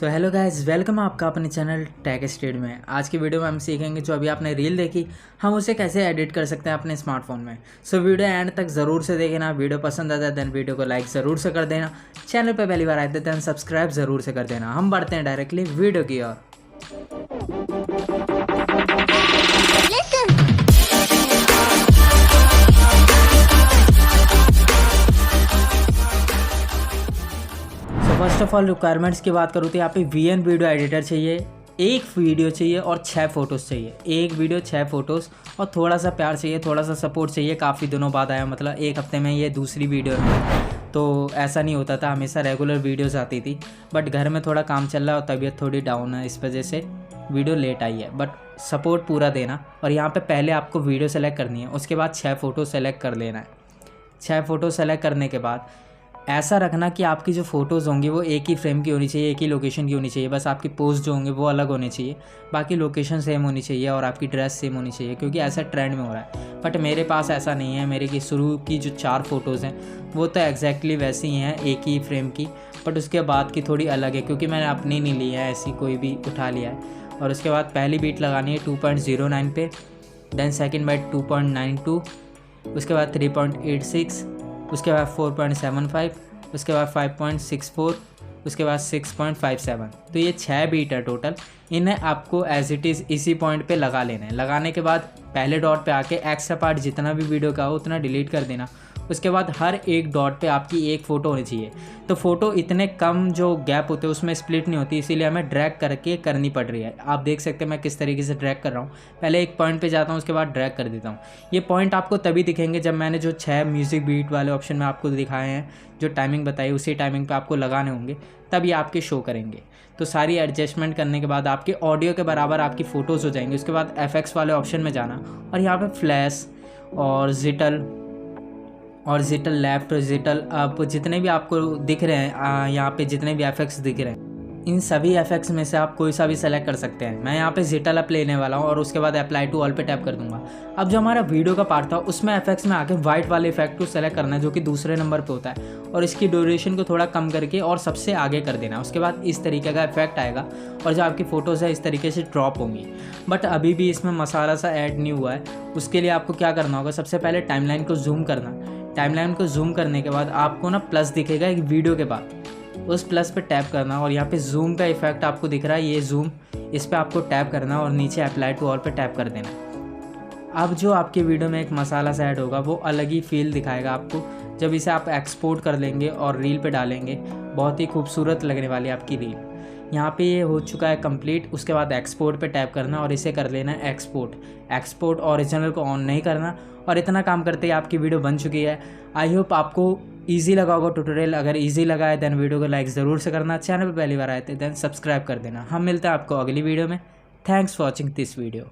So hello guys, welcome आपका अपने channel take state में। आज की वीडियो में हम सीखेंगे जो अभी आपने रील देखी हम उसे कैसे एडिट कर सकते हैं अपने स्मार्टफोन में। सो वीडियो एंड तक ज़रूर से देखना। वीडियो पसंद आता है देन वीडियो को लाइक ज़रूर से कर देना। चैनल पे पहली बार आए थे देन सब्सक्राइब ज़रूर से कर देना। हम बढ़ते हैं डायरेक्टली वीडियो की ओर। फर्स्ट ऑफ ऑल रिक्वायरमेंट्स की बात करूँ तो यहाँ पे VN वीडियो एडिटर चाहिए, एक वीडियो चाहिए और 6 फ़ोटोज़ चाहिए। एक वीडियो 6 फ़ोटोज़ और थोड़ा सा प्यार चाहिए, थोड़ा सा सपोर्ट चाहिए। काफ़ी दिनों बाद आया, मतलब एक हफ्ते में ये दूसरी वीडियो है। तो ऐसा नहीं होता था, हमेशा रेगुलर वीडियोज़ आती थी, बट घर में थोड़ा काम चल रहा है और तबीयत थोड़ी डाउन है, इस वजह से वीडियो लेट आई है। बट सपोर्ट पूरा देना। और यहाँ पर पहले आपको वीडियो सेलेक्ट करनी है, उसके बाद 6 फ़ोटो सेलेक्ट कर लेना है। 6 फ़ोटो सेलेक्ट करने के बाद ऐसा रखना कि आपकी जो फ़ोटोज़ होंगी वो एक ही फ्रेम की होनी चाहिए, एक ही लोकेशन की होनी चाहिए। बस आपकी पोज जो होंगे वो अलग होने चाहिए, बाकी लोकेशन सेम होनी चाहिए और आपकी ड्रेस सेम होनी चाहिए, क्योंकि ऐसा ट्रेंड में हो रहा है। बट मेरे पास ऐसा नहीं है। मेरे की शुरू की जो 4 फ़ोटोज़ हैं वो तो एग्जैक्टली वैसी ही हैं, एक ही फ्रेम की, बट उसके बाद की थोड़ी अलग है, क्योंकि मैंने अपनी नहीं ली है, ऐसी कोई भी उठा लिया है। और उसके बाद पहली बीट लगानी है 2.09 पे, देन सेकेंड बाइट 2.92, उसके बाद 3.86, उसके बाद 4.75, उसके बाद 5.64, उसके बाद 6.57। तो ये 6 बीट है टोटल। इन्हें आपको एज इट इज़ इसी पॉइंट पे लगा लेना है। लगाने के बाद पहले डॉट पे आके एक्स्ट्रा पार्ट जितना भी वीडियो का हो उतना डिलीट कर देना। उसके बाद हर एक डॉट पे आपकी एक फ़ोटो होनी चाहिए। तो फ़ोटो इतने कम जो गैप होते हैं उसमें स्प्लिट नहीं होती, इसीलिए हमें ड्रैग करके करनी पड़ रही है। आप देख सकते हैं मैं किस तरीके से ड्रैग कर रहा हूँ। पहले एक पॉइंट पे जाता हूँ, उसके बाद ड्रैग कर देता हूँ। ये पॉइंट आपको तभी दिखेंगे जब मैंने जो 6 म्यूज़िक बीट वाले ऑप्शन में आपको दिखाए हैं, जो टाइमिंग बताई उसी टाइमिंग पर आपको लगाने होंगे, तब ये आपके शो करेंगे। तो सारी एडजस्टमेंट करने के बाद आपके ऑडियो के बराबर आपकी फ़ोटोज़ हो जाएंगी। उसके बाद FX वाले ऑप्शन में जाना और यहाँ पे फ्लैश और जिटल लेफ्ट, जिटल अप, जितने भी आपको दिख रहे हैं यहाँ पे, जितने भी FX दिख रहे हैं, इन सभी FX में से आप कोई सा भी सेलेक्ट कर सकते हैं। मैं यहाँ पे जिटल अप लेने वाला हूँ और उसके बाद अप्लाई टू ऑल पे टैप कर दूंगा। अब जो हमारा वीडियो का पार्ट था उसमें FX में आके वाइट वाले इफेक्ट को सेलेक्ट करना है, जो कि दूसरे नंबर पे होता है, और इसकी ड्यूरेशन को थोड़ा कम करके और सबसे आगे कर देना। उसके बाद इस तरीके का इफेक्ट आएगा और जो आपकी फ़ोटोज़ है इस तरीके से ड्रॉप होंगी। बट अभी भी इसमें मसाला सा ऐड नहीं हुआ है। उसके लिए आपको क्या करना होगा, सबसे पहले टाइमलाइन को जूम करना। टाइमलाइन को जूम करने के बाद आपको ना प्लस दिखेगा एक वीडियो के बाद, उस प्लस पे टैप करना और यहाँ पे जूम का इफेक्ट आपको दिख रहा है, ये जूम, इस पे आपको टैप करना और नीचे अप्लाई टू ऑल पे टैप कर देना। अब जो आपके वीडियो में एक मसाला सा ऐड होगा वो अलग ही फील दिखाएगा आपको। जब इसे आप एक्सपोर्ट कर लेंगे और रील पे डालेंगे, बहुत ही खूबसूरत लगने वाली आपकी रील। यहाँ पे ये हो चुका है कंप्लीट। उसके बाद एक्सपोर्ट पे टैप करना और इसे कर लेना है एक्सपोर्ट ओरिजिनल को ऑन नहीं करना। और इतना काम करते ही आपकी वीडियो बन चुकी है। आई होप आपको ईजी लगा होगा ट्यूटोरियल। अगर ईजी लगा है देन वीडियो को लाइक ज़रूर से करना। चैनल पे पहली बार आए थे देन सब्सक्राइब कर देना। हम मिलते हैं आपको अगली वीडियो में। Thanks for watching this video.